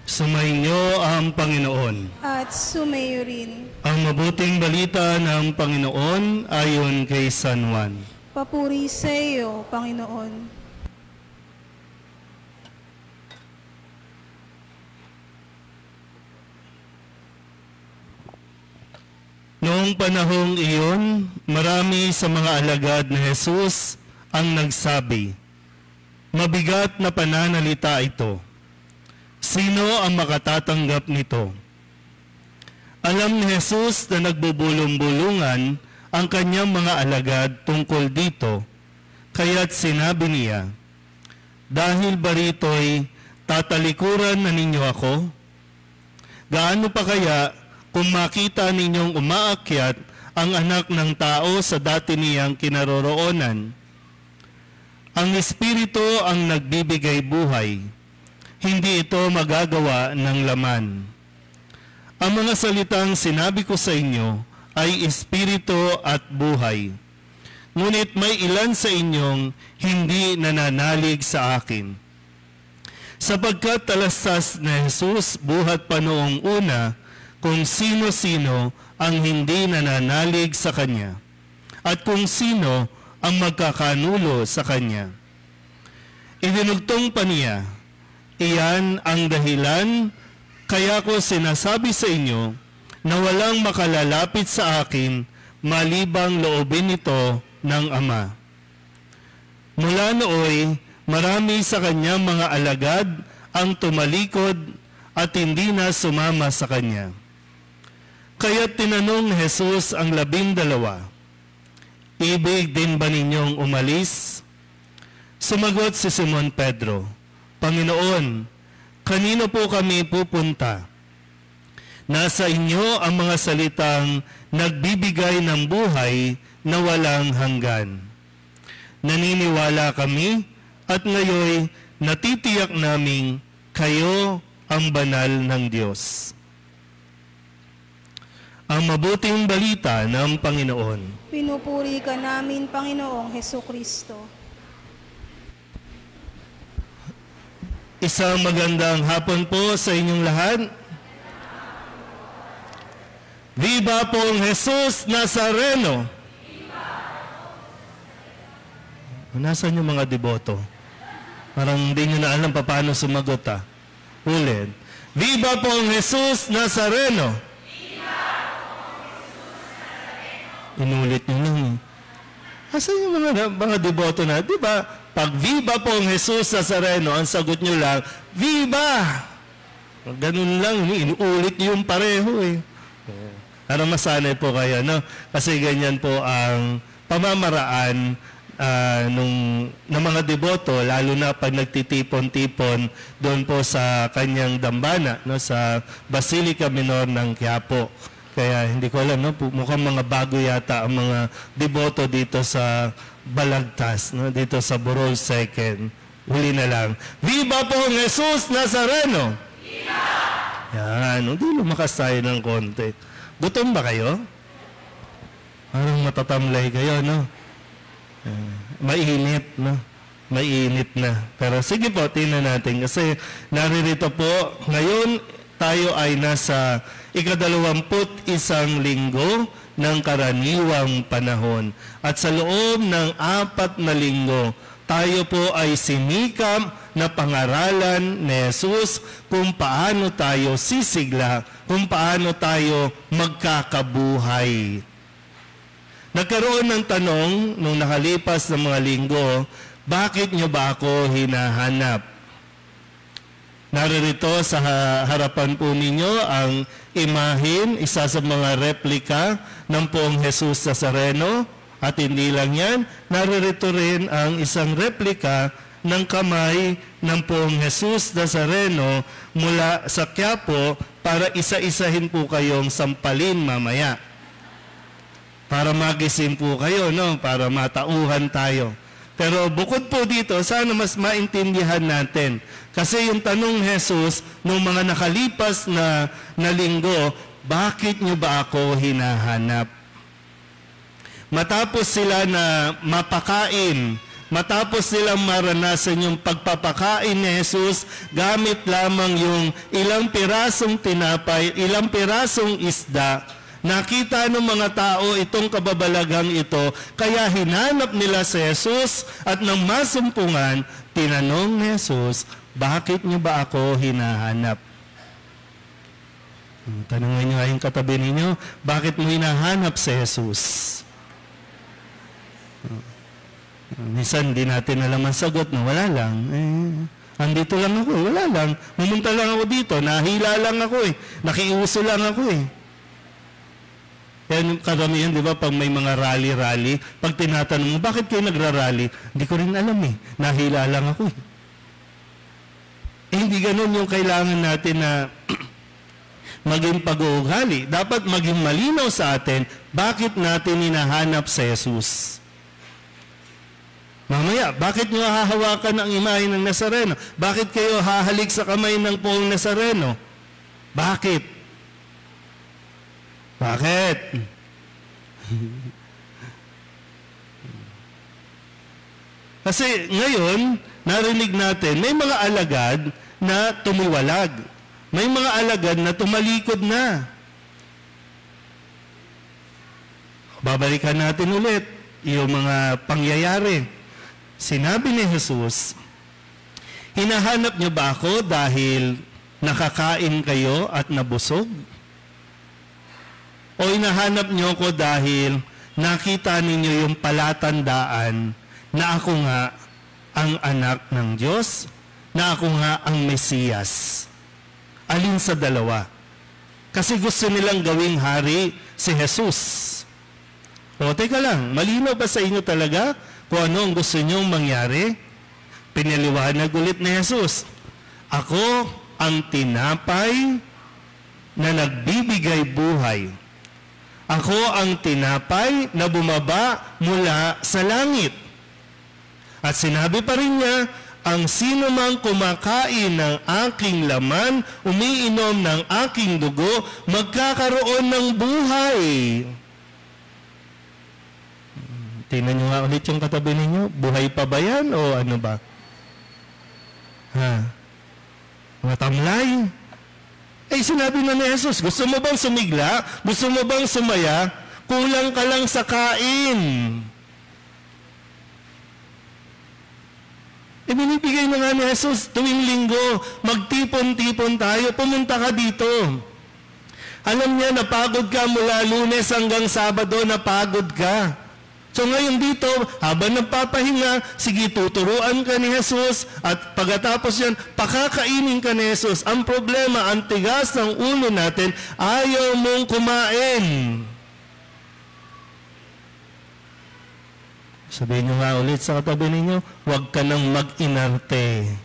Sumainyo ang Panginoon. At sumayo rin. Ang mabuting balita ng Panginoon ayon kay San Juan. Papuri sa iyo, Panginoon. Noong panahong iyon, marami sa mga alagad ni Jesus ang nagsabi, "Mabigat na pananalita ito. Sino ang makatatanggap nito?" Alam ni Jesus na nagbubulong-bulungan ang kanyang mga alagad tungkol dito, kaya't sinabi niya, "Dahil ba rito'y tatalikuran na ninyo ako? Gaano pa kaya kung makita ninyong umaakyat ang anak ng tao sa dati niyang kinaroroonan? Ang Espiritu ang nagbibigay buhay. Hindi ito magagawa ng laman. Ang mga salitang sinabi ko sa inyo ay Espiritu at buhay. Ngunit may ilan sa inyong hindi nananalig sa akin." Sapagkat talastas ni Jesus buhat pa noong una kung sino-sino ang hindi nananalig sa Kanya at kung sino ang magkakanulo sa Kanya. Idinugtong pa niya, "Iyan ang dahilan kaya ko sinasabi sa inyo na walang makalalapit sa akin malibang loobin ito ng Ama." Mula nooy, marami sa kanyang mga alagad ang tumalikod at hindi na sumama sa kanya. Kaya tinanong ni Jesus ang 12, "Ibig din ba ninyong umalis?" Sumagot si Simon Pedro, "Panginoon, kanino po kami pupunta? Nasa inyo ang mga salitang nagbibigay ng buhay na walang hanggan. Naniniwala kami at ngayon natitiyak naming kayo ang banal ng Diyos." Ang mabuting balita ng Panginoon. Pinupuri ka namin, Panginoong Hesukristo. Isang magandang hapon po sa inyong lahat. Viva pong Jesus Nazareno! Nasaan yung mga deboto? Parang hindi nyo na alam paano sumagot Ulit. Viva pong Jesus Nazareno! Inulit nyo lang. Asan yung mga deboto na? Di ba? Pag Viva pong Jesus Nazareno, ang sagot nyo lang, Viva! Ganun lang, inuulit nyo yung pareho Para masanay po kayo, no? Kasi ganyan po ang pamamaraan ng mga deboto, lalo na pag nagtitipon-tipon doon po sa kanyang dambana, no? Sa Basilica Minor ng Quiapo. Kaya hindi ko alam, no? Mukhang mga bago yata ang mga deboto dito sa Balagtas, no? Dito sa Burol 2nd. Huli na lang. Viva pong Jesus Nazareno! Viva! Yan, hindi lumakas tayo ng konti. Gutom ba kayo? Parang matatamlay kayo, no? Mainit, no? Mainit na. Pero sige po, tingnan natin. Kasi naririto po, ngayon tayo ay nasa 21 linggo ng karaniwang panahon. At sa loob ng 4 na linggo, tayo po ay sinikap na pangaralan ni Jesus kung paano tayo sisigla, kung paano tayo magkakabuhay. Nagkaroon ng tanong nung nakalipas ng mga linggo, bakit nyo ba ako hinahanap? Naririto sa harapan po ninyo ang imahin, isa sa mga replika ng poong Jesus Nazareno. At hindi lang yan, naririto rin ang isang replika ng kamay ng poong Jesus Nazareno mula sa Quiapo para isa-isahin po kayong sampalin mamaya. Para magising po kayo, no? Para matauhan tayo. Pero bukod po dito, sana mas maintindihan natin. Kasi yung tanong Jesus, nung mga nakalipas na linggo, bakit nyo ba ako hinahanap? Matapos sila na mapakain matapos nilang maranasan yung pagpapakain ni Jesus, gamit lamang yung ilang pirasong tinapay, ilang pirasong isda, nakita ng mga tao itong kababalagang ito, kaya hinanap nila si Jesus at nang masumpungan, tinanong ni Jesus, bakit niyo ba ako hinahanap? Tanungin niyo yung katabi ninyo, bakit mo hinahanap si Jesus? Minsan di natin alam ang sagot na wala lang. Andito lang ako, wala lang. Pumunta lang ako dito, nahila lang ako nakiuso lang ako Yan karamihan, di ba, pag may mga rally-rally, pag tinatanong mo, bakit kayo nagra-rally? Hindi ko rin alam nahila lang ako hindi ganun yung kailangan natin na maging pag-uugali. Dapat maging malinaw sa atin, bakit natin hinahanap si Jesus. Mamaya, bakit nyo hahawakan ang imahe ng Nazareno? Bakit kayo hahalik sa kamay ng poong Nazareno? Bakit? Bakit? Kasi ngayon, narinig natin, may mga alagad na tumiwalag. May mga alagad na tumalikod na. Babalikan natin ulit yung mga pangyayari. Sinabi ni Jesus, hinahanap niyo ba ako dahil nakakain kayo at nabusog? O hinahanap niyo ako dahil nakita ninyo yung palatandaan na ako nga ang anak ng Diyos, na ako nga ang Mesiyas? Alin sa dalawa? Kasi gusto nilang gawing hari si Jesus. O teka lang, malinaw ba sa inyo talaga kung ano ang gusto niyong mangyari? Pinaliwanag ulit ni Jesus, ako ang tinapay na nagbibigay buhay. Ako ang tinapay na bumaba mula sa langit. At sinabi pa rin niya, ang sino mang kumakain ng aking laman, umiinom ng aking dugo, magkakaroon ng buhay. Tingnan nyo nga ulit yung katabi ninyo, buhay pa ba yan o ano ba? Mga tamlay. Sinabi na ni Jesus, gusto mo bang sumigla? Gusto mo bang sumaya? Kulang ka lang sa kain. Binibigay na nga ni Jesus tuwing linggo, magtipon-tipon tayo, pumunta ka dito. Alam niya, napagod ka mula Lunes hanggang Sabado, napagod ka. So ngayon dito, habang nagpapahinga, sige, tuturuan ka ni Jesus at pagkatapos yan, pakakainin ka ni Jesus. Ang problema, ang tigas ng ulo natin, ayaw mong kumain. Sabihin nyo nga ulit sa katabi ninyo, huwag ka nang mag-inarte.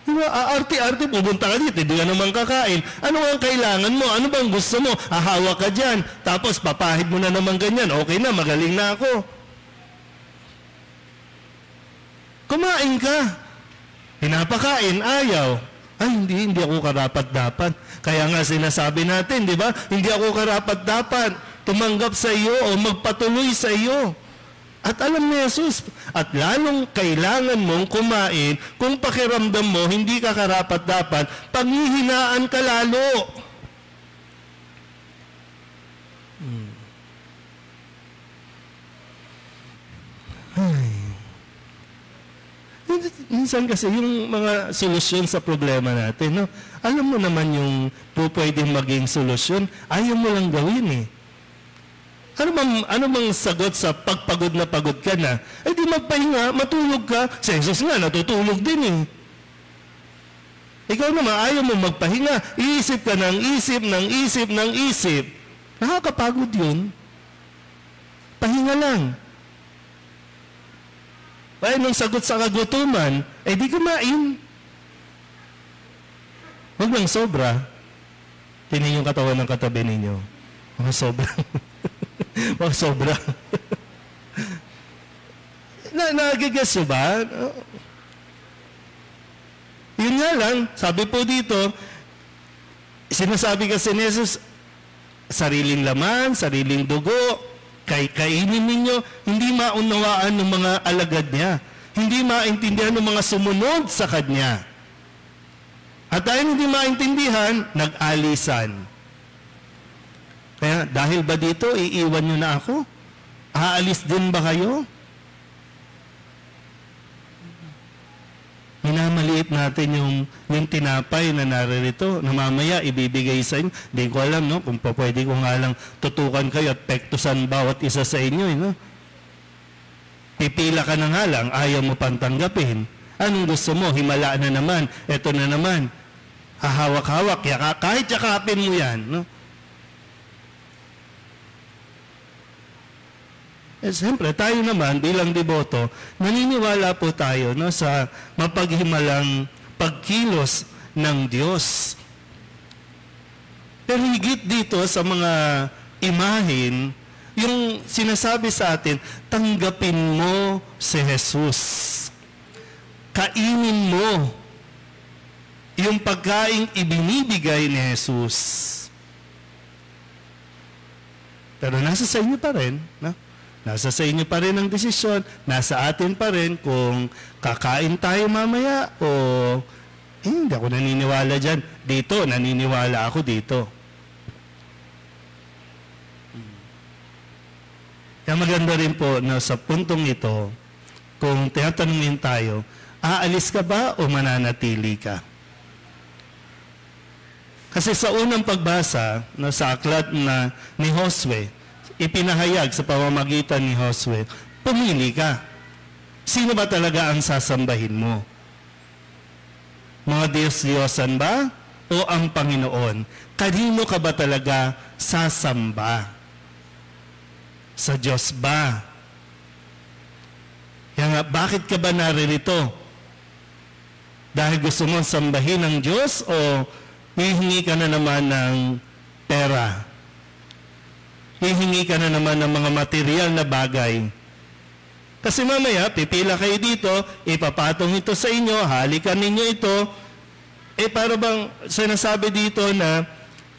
Diba, aarte-arte, pupunta ka dito, hindi ka naman kakain. Ano ang kailangan mo? Ano bang gusto mo? Ahawa ka dyan, tapos papahid mo na naman ganyan. Okay na, magaling na ako. Kumain ka. Pinapakain, ayaw. Ay, hindi ako karapat-dapat. Kaya nga sinasabi natin, di ba? Hindi ako karapat-dapat tumanggap sa iyo o magpatuloy sa iyo. At alam ni Jesus, at lalong kailangan mong kumain kung pakiramdam mo hindi ka karapat-dapat, panghihinaan ka lalo. Minsan kasi yung mga solusyon sa problema natin, no? Alam mo naman yung pwedeng maging solusyon, ayaw mo lang gawin Ano bang sagot sa pagpagod na pagod ka na? Di magpahinga, matulog ka. Si Jesus nga, natutulog din Ikaw naman, ayaw mo magpahinga. Iisip ka ng isip. Nakakapagod yun. Pahinga lang. Nung sagot sa kagutuman, di kumain. Huwag lang sobra. Tingnan yung katawan ng katabi ninyo. Mga sobra. Mga sobra. Nagigas nyo ba? Yun nga lang, sabi po dito, sinasabi kasi ni Jesus, sariling laman, sariling dugo, Kainin ninyo, hindi maunawaan ng mga alagad niya. Hindi maintindihan ng mga sumunod sa kanya. At dahil hindi maintindihan, nag-alisan. Kaya dahil ba dito, iiwan nyo na ako? Aalis din ba kayo? Minamaliit natin yung tinapay na naririto na mamaya ibibigay sa inyo. Hindi ko alam, no? Kung pwede ko nga lang tutukan kayo at pektusan bawat isa sa inyo, no? Pipila ka na nga lang, ayaw mo pang tanggapin. Anong gusto mo? Himala na naman. Ito na naman. Hahawak-hawak. Kahit yakapin mo yan, no? Siyempre, tayo naman bilang deboto, naniniwala po tayo, no, sa mapaghimalang pagkilos ng Diyos. Pero higit dito sa mga imahin, yung sinasabi sa atin, tanggapin mo si Jesus. Kainin mo yung pagkaing ibinibigay ni Jesus. Pero nasa sa inyo pa rin, no? Nasa sa inyo pa rin ang desisyon, nasa atin pa rin kung kakain tayo mamaya o hindi ako naniniwala dyan. Dito, naniniwala ako dito. Kaya maganda rin po na sa puntong ito, kung tinatanungin tayo, aalis ka ba o mananatili ka? Kasi sa unang pagbasa sa aklat ni Josue, ipinahayag sa pamamagitan ni Josue, pumili ka. Sino ba talaga ang sasambahin mo? Mga Diyos-Diyosan ba? O ang Panginoon? Kanino ka ba talaga sasamba? Sa Diyos ba? Kaya nga, bakit ka ba naririto? Dahil gusto mo sambahin ang Diyos o hihingi ka na naman ng pera? Hihingi ka na naman ng mga material na bagay. Kasi mamaya, pipila kayo dito, ipapatong ito sa inyo, halikan ninyo ito. Para bang sinasabi dito na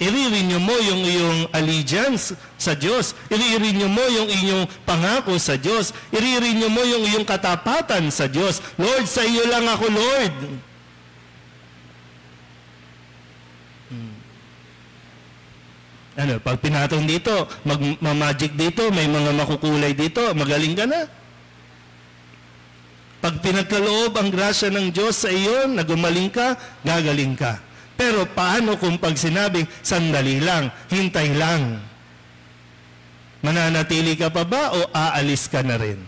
iririnyo mo yung iyong allegiance sa Diyos. Iririnyo mo yung inyong pangako sa Diyos. Iririnyo mo yung iyong katapatan sa Diyos. Lord, sa iyo lang ako, Lord. Pag pinatong dito, mag-magic dito, may mga makukulay dito, magaling ka na. Pag pinagkaloob ang grasya ng Diyos sa iyo, na gumaling ka, gagaling ka. Pero paano kung pag sinabing, sandali lang, hintay lang? Mananatili ka pa ba o aalis ka na rin?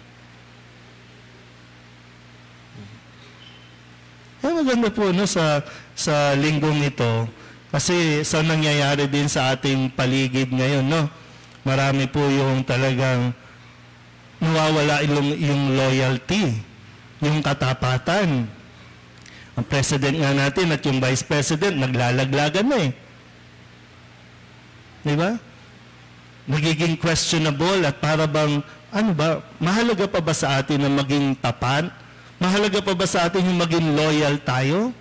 Maganda po sa linggong ito, kasi sa nangyayari din sa ating paligid ngayon, no? Marami po yung talagang nawawala yung loyalty, yung katapatan. Ang president nga natin at yung vice president, naglalaglagan na eh. Di ba? Nagiging questionable at para bang, mahalaga pa ba sa atin na maging tapat? Mahalaga pa ba sa atin yung maging loyal tayo?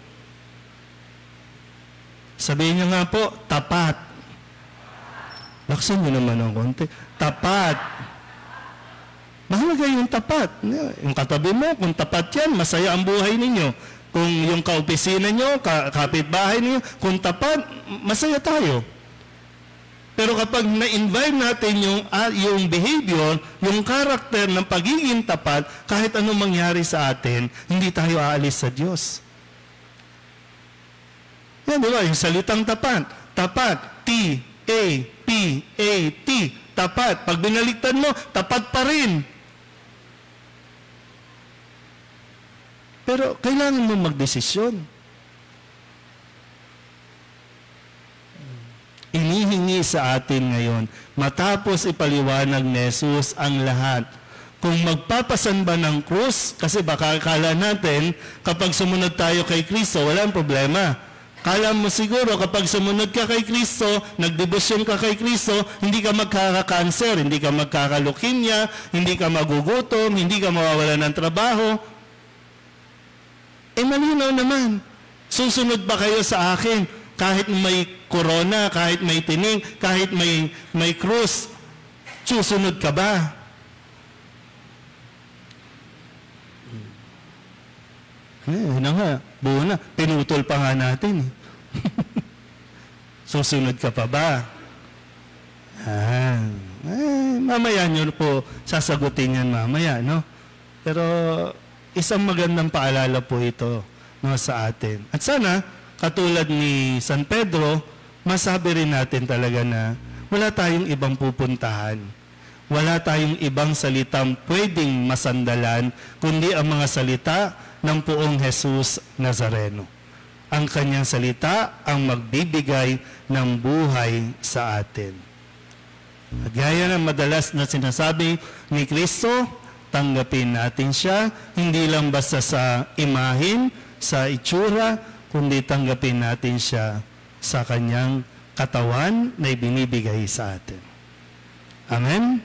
Sabihin niyo nga po, tapat. Laksan niyo naman ng konti. Tapat. Mahalaga yung tapat. Yung katabi mo, kung tapat yan, masaya ang buhay ninyo. Kung yung kaopisina nyo, kapitbahay ninyo, kung tapat, masaya tayo. Pero kapag na-invite natin yung behavior, yung karakter ng pagiging tapat, kahit anong mangyari sa atin, hindi tayo aalis sa Diyos. Yan, di ba? Yung salitang tapat. Tapat. T-A-P-A-T. Tapat. Pag binaliktad mo, tapat pa rin. Pero kailangan mo magdesisyon. Inihingi sa atin ngayon, matapos ipaliwanag ni Jesus ang lahat. Kung magpapasan ba ng krus, kasi baka akala natin, kapag sumunod tayo kay Kristo, walang problema. Kala mo siguro kapag sumunod ka kay Kristo, nagdebosyon ka kay Kristo, hindi ka magkaka-cancer, hindi ka magkaka-leukemia, hindi ka magugutom, hindi ka mawawala ng trabaho. Malinaw naman. Susunod ba kayo sa akin kahit may corona, kahit may tining, kahit may krus? Susunod ka ba? Na nga, buo na. Pinutol pa nga natin. Susunod ka pa ba? Mamaya nyo po sasagutin yan mamaya, no? Pero isang magandang paalala po ito, no, sa atin. At sana, katulad ni San Pedro, masabi rin natin talaga na wala tayong ibang pupuntahan. Wala tayong ibang salitang pwedeng masandalan, kundi ang mga salita ng poong Jesus Nazareno. Ang kanyang salita ang magbibigay ng buhay sa atin. At gaya ng madalas na sinasabi ni Kristo, tanggapin natin siya, hindi lang basta sa imahin, sa itsura, kundi tanggapin natin siya sa kanyang katawan na ibinibigay sa atin. Amen?